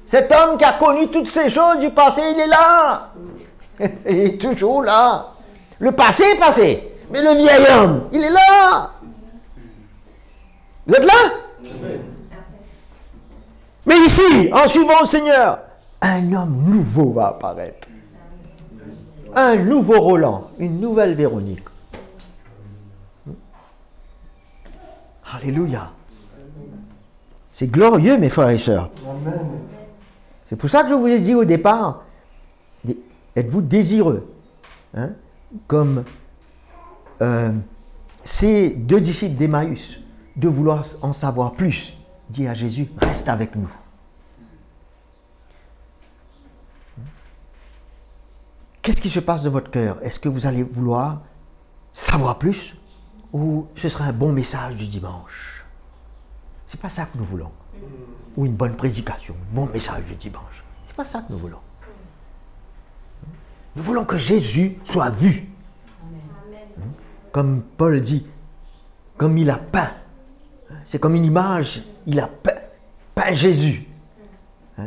Cet homme qui a connu toutes ces choses du passé, il est là. Il est toujours là. Le passé est passé. Mais le vieil homme, il est là. Vous êtes là? Amen. Mais ici, en suivant le Seigneur, un homme nouveau va apparaître. Un nouveau Roland, une nouvelle Véronique. Alléluia. C'est glorieux, mes frères et sœurs. C'est pour ça que je vous ai dit au départ, êtes-vous désireux, hein, comme ces deux disciples d'Emmaüs, de vouloir en savoir plus, dit à Jésus, reste avec nous. Qu'est-ce qui se passe dans votre cœur? Est-ce que vous allez vouloir savoir plus? Ou ce sera un bon message du dimanche? C'est pas ça que nous voulons. Ou une bonne prédication, un bon message du dimanche. C'est pas ça que nous voulons. Nous voulons que Jésus soit vu. Amen. Comme Paul dit, comme il a peint. C'est comme une image, il a peint Jésus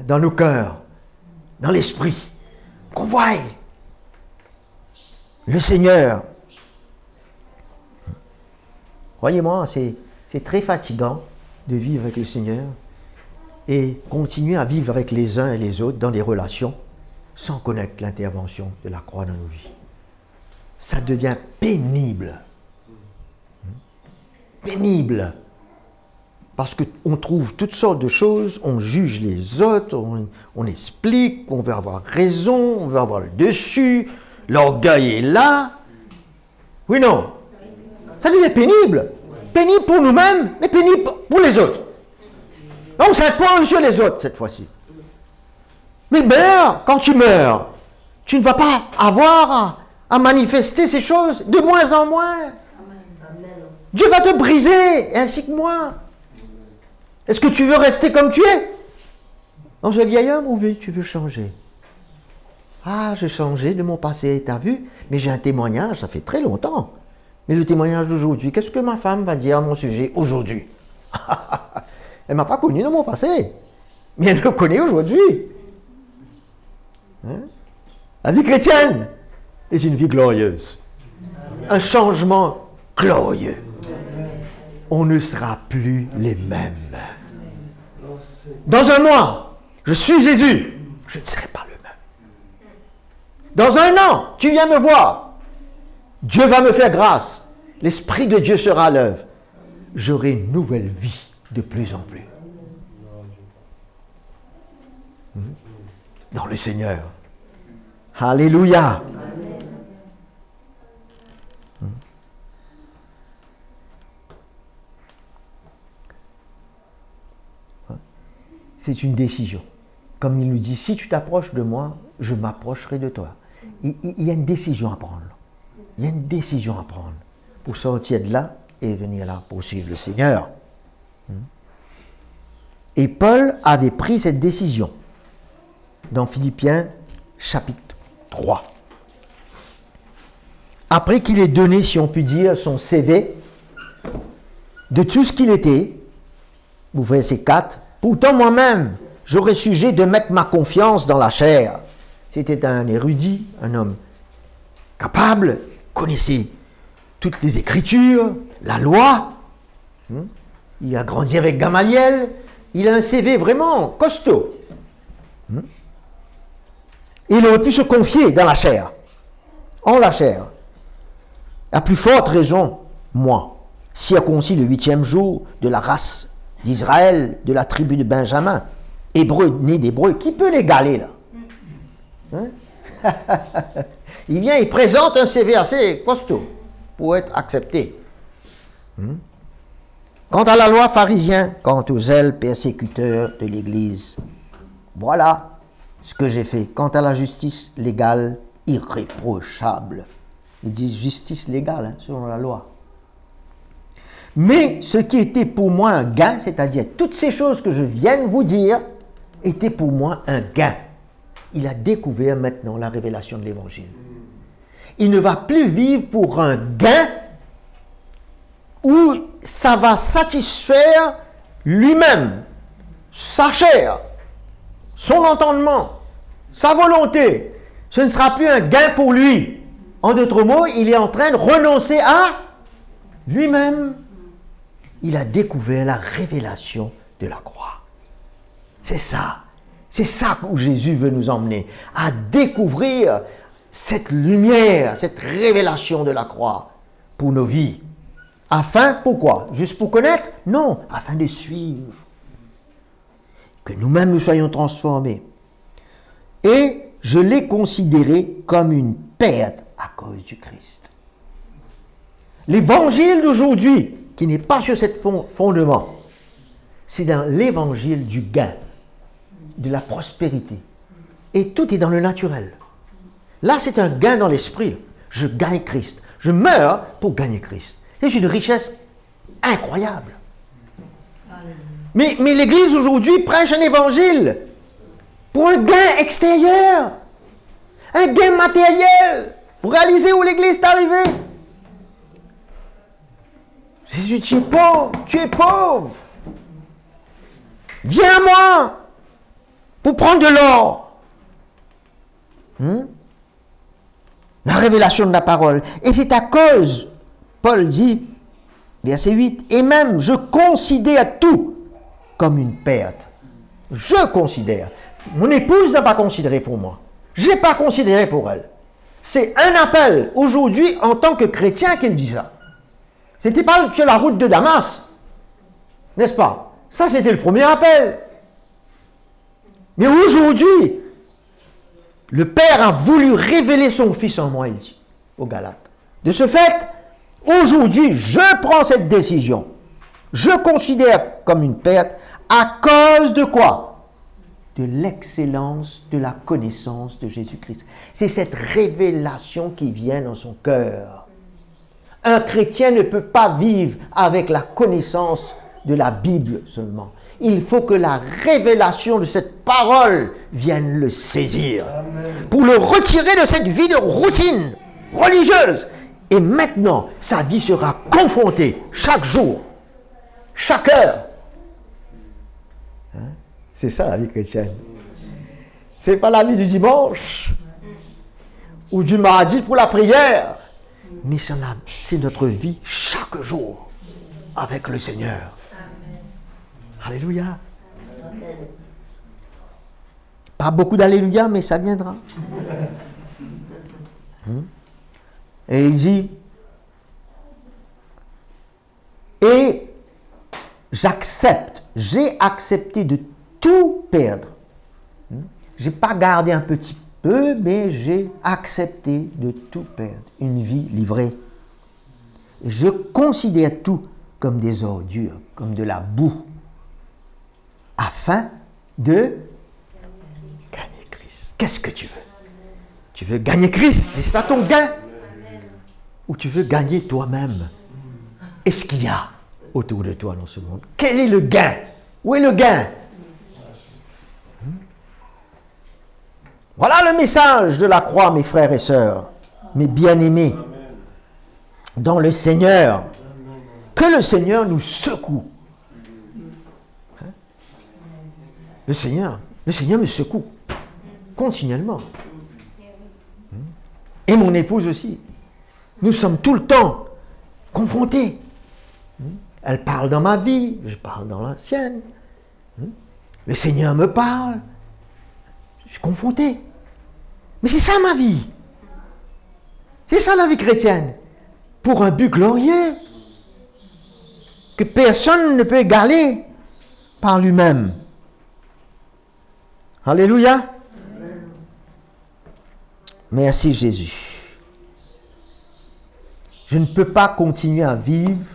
dans nos cœurs, dans l'esprit. Qu'on voie le Seigneur. Croyez-moi, c'est très fatigant de vivre avec le Seigneur et continuer à vivre avec les uns et les autres dans des relations sans connaître l'intervention de la croix dans nos vies. Ça devient pénible. Pénible. Parce qu'on trouve toutes sortes de choses, on juge les autres, on explique, on veut avoir raison, on veut avoir le dessus, l'orgueil est là. Oui, non. Ça devient pénible. Pénible pour nous-mêmes, mais pénible pour les autres. Donc ça prend sur les autres cette fois-ci. Mais meurs, quand tu meurs, tu ne vas pas avoir à manifester ces choses de moins en moins. Dieu va te briser, ainsi que moi. Est-ce que tu veux rester comme tu es? Dans ce vieil homme, ou oui, tu veux changer? Ah, j'ai changé de mon passé, t'as vu? Mais j'ai un témoignage, ça fait très longtemps. Mais le témoignage d'aujourd'hui, qu'est-ce que ma femme va dire à mon sujet aujourd'hui? Elle ne m'a pas connu dans mon passé, mais elle me connaît aujourd'hui. Hein? La vie chrétienne est une vie glorieuse. Un changement glorieux. On ne sera plus les mêmes. Dans un mois, je suis Jésus, je ne serai pas le même. Dans un an, tu viens me voir. Dieu va me faire grâce. L'Esprit de Dieu sera à l'œuvre. J'aurai une nouvelle vie de plus en plus. Dans le Seigneur. Alléluia. C'est une décision. Comme il nous dit, si tu t'approches de moi, je m'approcherai de toi. Il y a une décision à prendre. Il y a une décision à prendre pour sortir de là et venir là pour suivre le Seigneur. Et Paul avait pris cette décision. dans Philippiens chapitre 3. Après qu'il ait donné, si on peut dire, son CV de tout ce qu'il était, vous verset 4, pourtant moi-même, j'aurais sujet de mettre ma confiance dans la chair. C'était un érudit, un homme capable, connaissait toutes les Écritures, la loi. Il a grandi avec Gamaliel. Il a un CV vraiment costaud. Il aurait pu se confier dans la chair, en la chair. À plus forte raison, moi, circoncis le 8e jour de la race d'Israël, de la tribu de Benjamin, hébreu, né d'hébreu, qui peut l'égaler là? Il vient, il présente un CV assez costaud pour être accepté. Quant à la loi, pharisien, quant aux zèles, persécuteurs de l'Église, voilà ce que j'ai fait. Quant à la justice légale, irréprochable. Il dit justice légale, selon la loi. Mais ce qui était pour moi un gain, c'est-à-dire toutes ces choses que je viens de vous dire, étaient pour moi un gain. Il a découvert maintenant la révélation de l'Évangile. Il ne va plus vivre pour un gain où ça va satisfaire lui-même, sa chair, son entendement, sa volonté. Ce ne sera plus un gain pour lui. En d'autres mots, il est en train de renoncer à lui-même. Il a découvert la révélation de la croix. C'est ça où Jésus veut nous emmener, à découvrir cette lumière, cette révélation de la croix pour nos vies. Afin, pourquoi? Juste pour connaître? Non, afin de suivre. Que nous-mêmes nous soyons transformés. Et je l'ai considéré comme une perte à cause du Christ. L'évangile d'aujourd'hui, qui n'est pas sur ce fondement, c'est dans l'évangile du gain, de la prospérité. Et tout est dans le naturel. Là, c'est un gain dans l'esprit. Je gagne Christ. Je meurs pour gagner Christ. C'est une richesse incroyable. Mais l'Église aujourd'hui prêche un évangile pour un gain extérieur, un gain matériel, pour réaliser où l'Église est arrivée. Jésus, tu es pauvre. Viens à moi pour prendre de l'or. La révélation de la parole. Et c'est à cause, Paul dit, verset 8, et même je considère tout comme une perte. Je considère. Mon épouse n'a pas considéré pour moi. Je n'ai pas considéré pour elle. C'est un appel aujourd'hui en tant que chrétien qu'il dit ça. C'était pas sur la route de Damas, n'est-ce pas? Ça, c'était le premier appel. Mais aujourd'hui, le Père a voulu révéler son Fils en moi, il dit, aux Galates. De ce fait, aujourd'hui, je prends cette décision. Je considère comme une perte à cause de quoi? De l'excellence de la connaissance de Jésus-Christ. C'est cette révélation qui vient dans son cœur. Un chrétien ne peut pas vivre avec la connaissance de la Bible seulement. Il faut que la révélation de cette parole vienne le saisir. Amen. Pour le retirer de cette vie de routine religieuse. Et maintenant, sa vie sera confrontée chaque jour, chaque heure. C'est ça la vie chrétienne. Ce n'est pas la vie du dimanche ou du mardi pour la prière, mais c'est notre vie chaque jour avec le Seigneur. Alléluia. Pas beaucoup d'alléluia, mais ça viendra. Et il dit, et j'ai accepté de tout perdre. Je n'ai pas gardé un petit peu, mais j'ai accepté de tout perdre. Une vie livrée. Et je considère tout comme des ordures, comme de la boue, afin de gagner Christ. Qu'est-ce que tu veux? Tu veux gagner Christ? C'est ça ton gain? Ou tu veux gagner toi-même? Est-ce qu'il y a autour de toi dans ce monde? Quel est le gain? Où est le gain? le message de la croix, mes frères et sœurs, mes bien-aimés, dans le Seigneur. Que le Seigneur nous secoue. Le Seigneur me secoue continuellement. Et mon épouse aussi. Nous sommes tout le temps confrontés. Elle parle dans ma vie, je parle dans la sienne. Le Seigneur me parle. Je suis confronté. Mais c'est ça ma vie. C'est ça la vie chrétienne. Pour un but glorieux que personne ne peut égaler par lui-même. Alléluia. Merci Jésus. Je ne peux pas continuer à vivre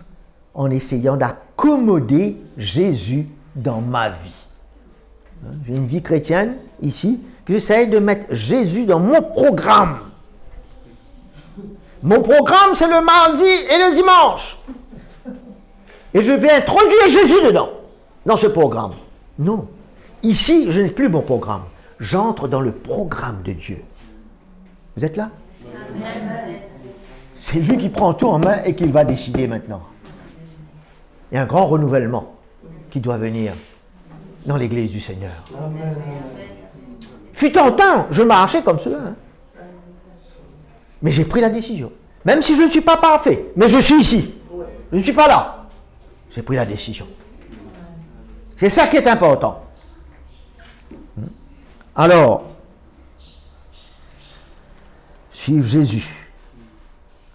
en essayant d'accommoder Jésus dans ma vie. J'ai une vie chrétienne ici, j'essaie de mettre Jésus dans mon programme. Mon programme, c'est le mardi et le dimanche. Et je vais introduire Jésus dedans, dans ce programme. Non. Ici, je n'ai plus mon programme. J'entre dans le programme de Dieu. Vous êtes là? Amen. C'est lui qui prend tout en main et qui va décider maintenant. Il y a un grand renouvellement qui doit venir dans l'église du Seigneur. Amen. Fut un temps, je marchais comme cela. Mais j'ai pris la décision. Même si je ne suis pas parfait, mais je suis ici. Je ne suis pas là. J'ai pris la décision. C'est ça qui est important. Alors, suivre Jésus.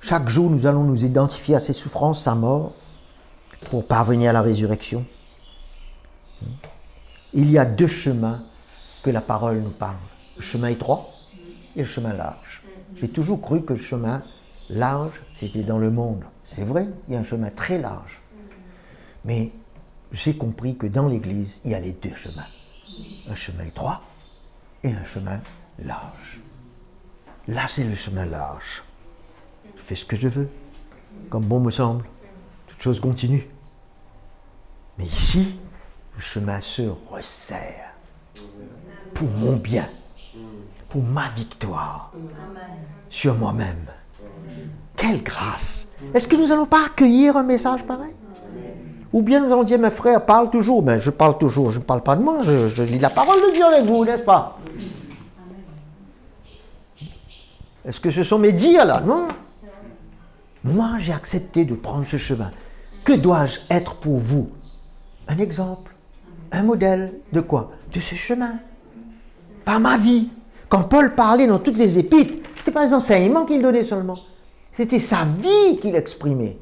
Chaque jour, nous allons nous identifier à ses souffrances, sa mort, pour parvenir à la résurrection. Il y a deux chemins que la parole nous parle. Le chemin étroit et le chemin large. J'ai toujours cru que le chemin large, c'était dans le monde. C'est vrai, il y a un chemin très large. Mais j'ai compris que dans l'Église, il y a les deux chemins. Un chemin étroit et un chemin large. Là, c'est le chemin large. Je fais ce que je veux, comme bon me semble. Toute chose continue. Mais ici, le chemin se resserre pour mon bien, pour ma victoire sur moi-même. Quelle grâce! Est-ce que nous n'allons pas accueillir un message pareil? Ou bien nous allons dire, mes frères, parle toujours. Mais je parle toujours, je ne parle pas de moi, je lis la parole de Dieu avec vous, n'est-ce pas? Est-ce que ce sont mes dires là? Non. Moi, j'ai accepté de prendre ce chemin. Que dois-je être pour vous? Un exemple, un modèle de quoi? De ce chemin. Par ma vie. Quand Paul parlait dans toutes les épîtres, ce n'était pas les enseignements qu'il donnait seulement. C'était sa vie qu'il exprimait.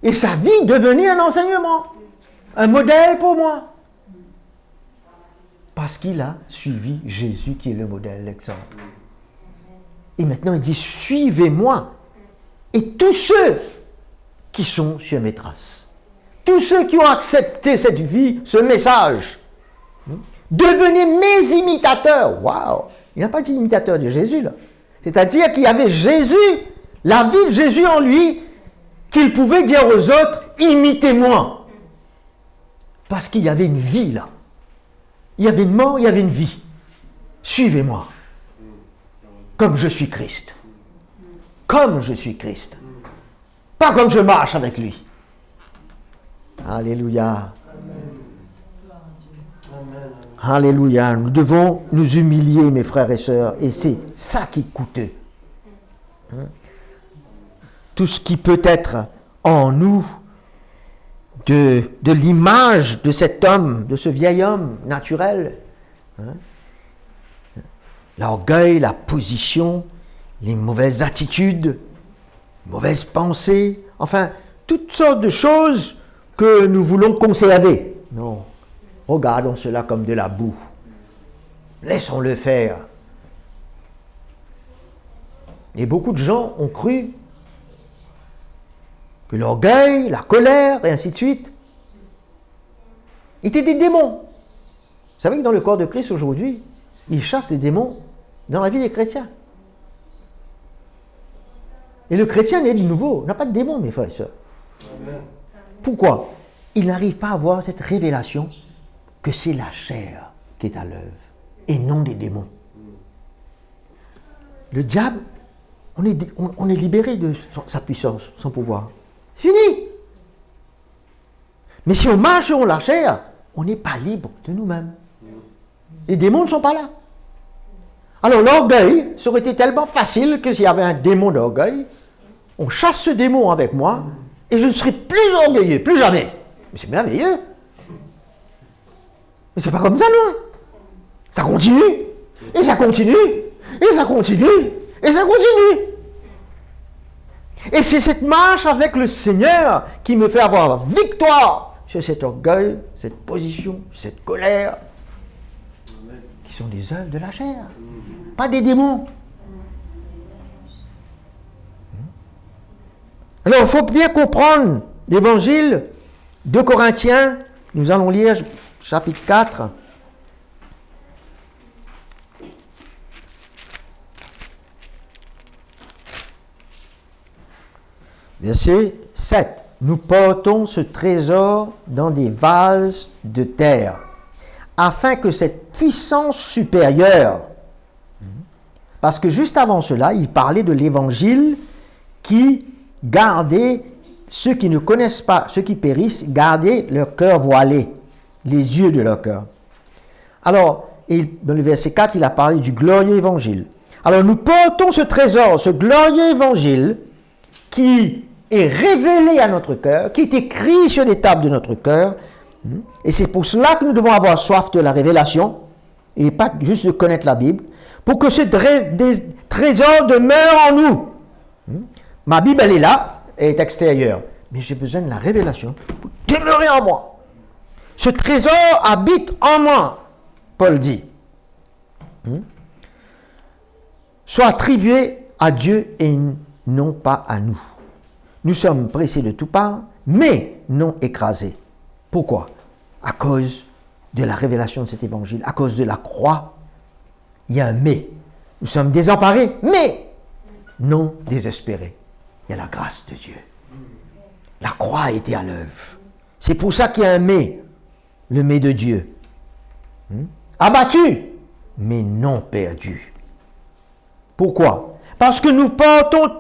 Et sa vie devenait un enseignement. Un modèle pour moi. Parce qu'il a suivi Jésus qui est le modèle, l'exemple. Et maintenant il dit, suivez-moi. Et tous ceux qui sont sur mes traces. Tous ceux qui ont accepté cette vie, ce message. Devenez mes imitateurs. Waouh! Il n'a pas dit imitateur de Jésus là. C'est-à-dire qu'il y avait Jésus, la vie de Jésus en lui, qu'il pouvait dire aux autres, imitez-moi. Parce qu'il y avait une vie là. Il y avait une mort, il y avait une vie. Suivez-moi. Comme je suis Christ. Comme je suis Christ. Pas comme je marche avec lui. Alléluia. Alléluia. Nous devons nous humilier, mes frères et sœurs. Et c'est ça qui est coûteux. Tout ce qui peut être en nous de l'image de cet homme, de ce vieil homme naturel. L'orgueil, la position, les mauvaises attitudes, mauvaises pensées, enfin, toutes sortes de choses que nous voulons conserver. Non, regardons cela comme de la boue. Laissons-le faire. Et beaucoup de gens ont cru que l'orgueil, la colère, et ainsi de suite, étaient des démons. Vous savez que dans le corps de Christ aujourd'hui, il chasse les démons dans la vie des chrétiens. Et le chrétien né de nouveau n'a pas de démons, mes frères et sœurs. Amen. Pourquoi? Il n'arrive pas à avoir cette révélation que c'est la chair qui est à l'œuvre et non des démons. le diable, on est libéré de sa puissance, son pouvoir. C'est fini. Mais si on marche sur la chair, on n'est pas libre de nous-mêmes. Les démons ne sont pas là. Alors l'orgueil, ça aurait été tellement facile que s'il y avait un démon d'orgueil, on chasse ce démon avec moi et je ne serai plus orgueilleux, plus jamais. Mais c'est merveilleux. Mais c'est pas comme ça, non. Ça continue, et ça continue, et ça continue, et ça continue. Et c'est cette marche avec le Seigneur qui me fait avoir la victoire sur cet orgueil, cette position, cette colère, qui sont des œuvres de la chair, pas des démons. Alors, il faut bien comprendre l'évangile de Corinthiens. Nous allons lire chapitre 4. Verset 7. Nous portons ce trésor dans des vases de terre, afin que cette puissance supérieure, parce que juste avant cela, il parlait de l'évangile qui gardait ceux qui ne connaissent pas, ceux qui périssent, garder leur cœur voilé, les yeux de leur cœur. Alors, dans le verset 4, il a parlé du glorieux évangile. Alors, nous portons ce trésor, ce glorieux évangile qui est révélé à notre cœur, qui est écrit sur les tables de notre cœur. Et c'est pour cela que nous devons avoir soif de la révélation, et pas juste de connaître la Bible, pour que ce trésor demeure en nous. Ma Bible, elle est là, elle est extérieure. Mais j'ai besoin de la révélation pour demeurer en moi. Ce trésor habite en moi, Paul dit. Soit attribué à Dieu et non pas à nous. Nous sommes pressés de toutes parts, mais non écrasés. Pourquoi? À cause de la révélation de cet évangile, à cause de la croix. Il y a un mais. Nous sommes désemparés, mais non désespérés. Il y a la grâce de Dieu. La croix a été à l'œuvre. C'est pour ça qu'il y a un mais, le mais de Dieu. Abattu, mais non perdu. Pourquoi? Parce que nous portons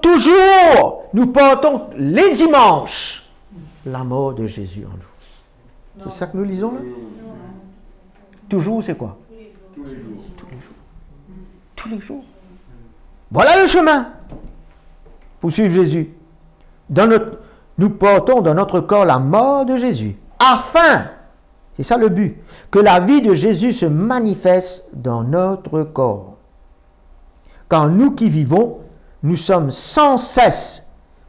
les dimanches, la mort de Jésus en nous. C'est ça que nous lisons là? Toujours, c'est quoi? Tous les jours. Tous les jours. Voilà le chemin pour suivre Jésus. Nous portons dans notre corps la mort de Jésus, afin, c'est ça le but, que la vie de Jésus se manifeste dans notre corps. Car nous qui vivons, nous sommes sans cesse,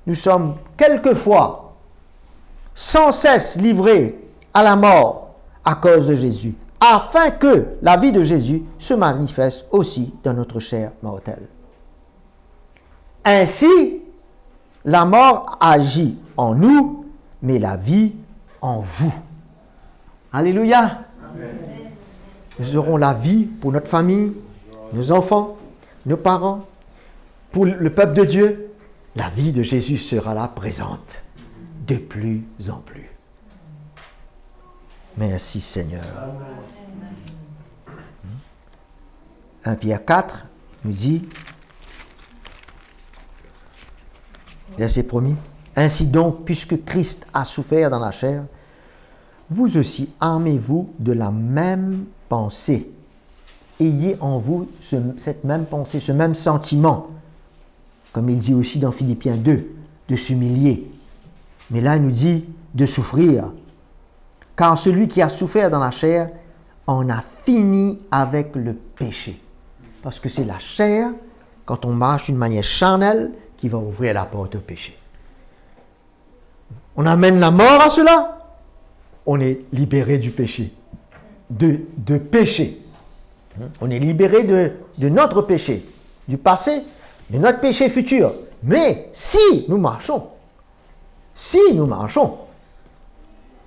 nous sommes quelquefois sans cesse livrés à la mort à cause de Jésus, afin que la vie de Jésus se manifeste aussi dans notre chair mortelle. Ainsi, la mort agit en nous, mais la vie en vous. Alléluia. Amen. Nous aurons la vie pour notre famille, nos enfants, nos parents, pour le peuple de Dieu. La vie de Jésus sera là présente de plus en plus. Merci Seigneur. 1 Pierre 4 nous dit, verset 1er, ainsi donc, puisque Christ a souffert dans la chair, vous aussi armez-vous de la même pensée. Ayez en vous cette même pensée, ce même sentiment, comme il dit aussi dans Philippiens 2, de s'humilier. Mais là, il nous dit de souffrir. Car celui qui a souffert dans la chair en a fini avec le péché. Parce que c'est la chair, quand on marche d'une manière charnelle, qui va ouvrir la porte au péché. On amène la mort à cela, on est libéré du péché. De péché. On est libéré de notre péché, du passé, de notre péché futur. Mais si nous marchons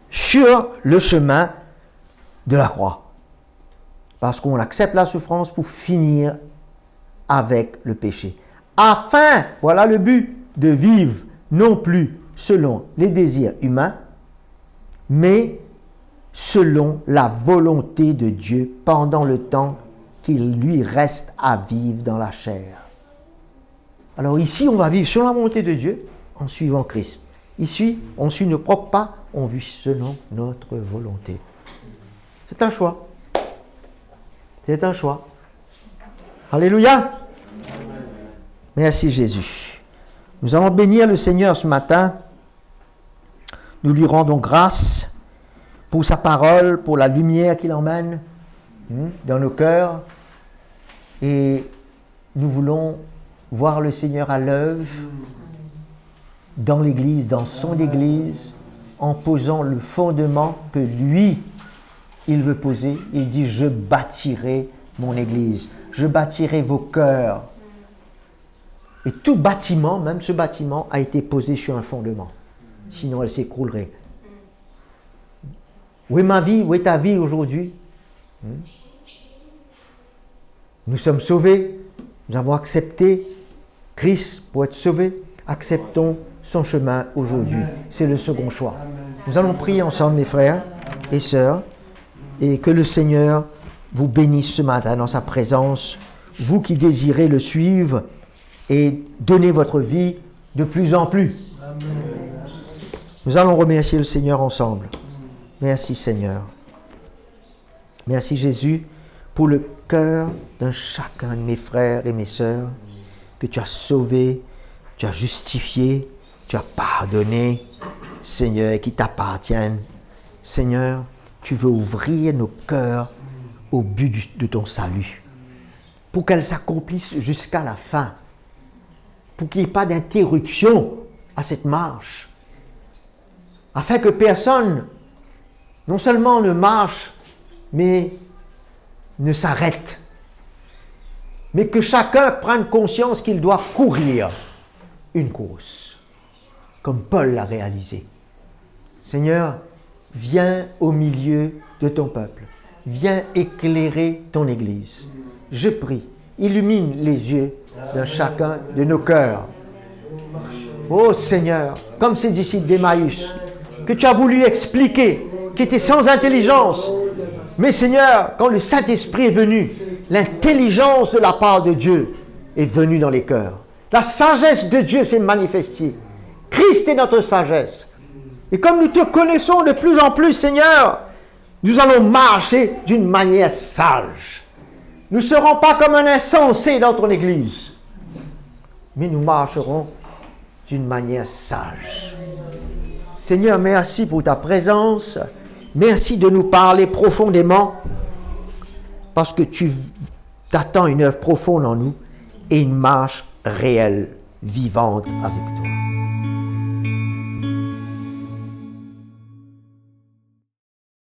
sur le chemin de la croix, parce qu'on accepte la souffrance pour finir avec le péché. Afin, voilà le but, de vivre non plus selon les désirs humains, mais selon la volonté de Dieu pendant le temps qu'il lui reste à vivre dans la chair. Alors ici, on va vivre sur la volonté de Dieu en suivant Christ. Ici, on suit nos propres pas, on vit selon notre volonté. C'est un choix. C'est un choix. Alléluia. Merci Jésus. Nous allons bénir le Seigneur ce matin. Nous lui rendons grâce pour sa parole, pour la lumière qu'il emmène dans nos cœurs. Et nous voulons voir le Seigneur à l'œuvre dans l'Église, dans son Église, en posant le fondement que lui, il veut poser. Il dit, je bâtirai mon Église, je bâtirai vos cœurs. Et tout bâtiment, même ce bâtiment, a été posé sur un fondement. Sinon, elle s'écroulerait. Où est ma vie? Où est ta vie aujourd'hui? Nous sommes sauvés. Nous avons accepté Christ pour être sauvés. Acceptons son chemin aujourd'hui. C'est le second choix. Nous allons prier ensemble, mes frères et sœurs, et que le Seigneur vous bénisse ce matin dans sa présence, vous qui désirez le suivre et donner votre vie de plus en plus. Nous allons remercier le Seigneur ensemble. Merci Seigneur. Merci Jésus pour le cœur d'un chacun de mes frères et mes sœurs que tu as sauvé, tu as justifié, tu as pardonné, Seigneur, et qui t'appartiennent. Seigneur, tu veux ouvrir nos cœurs au but de ton salut, pour qu'elle s'accomplisse jusqu'à la fin, pour qu'il n'y ait pas d'interruption à cette marche, afin que personne, non seulement ne marche, mais ne s'arrête, mais que chacun prenne conscience qu'il doit courir une course, comme Paul l'a réalisé. Seigneur, viens au milieu de ton peuple, viens éclairer ton Église. Je prie, illumine les yeux de chacun de nos cœurs. Ô Seigneur, comme ces disciples d'Emmaüs, que tu as voulu expliquer, qui étaient sans intelligence. Mais Seigneur, quand le Saint-Esprit est venu, l'intelligence de la part de Dieu est venue dans les cœurs. La sagesse de Dieu s'est manifestée. Christ est notre sagesse. Et comme nous te connaissons de plus en plus, Seigneur, nous allons marcher d'une manière sage. Nous ne serons pas comme un insensé dans ton Église, mais nous marcherons d'une manière sage. Seigneur, merci pour ta présence. Merci de nous parler profondément, parce que tu t'attends une œuvre profonde en nous et une marche réelle, vivante avec toi.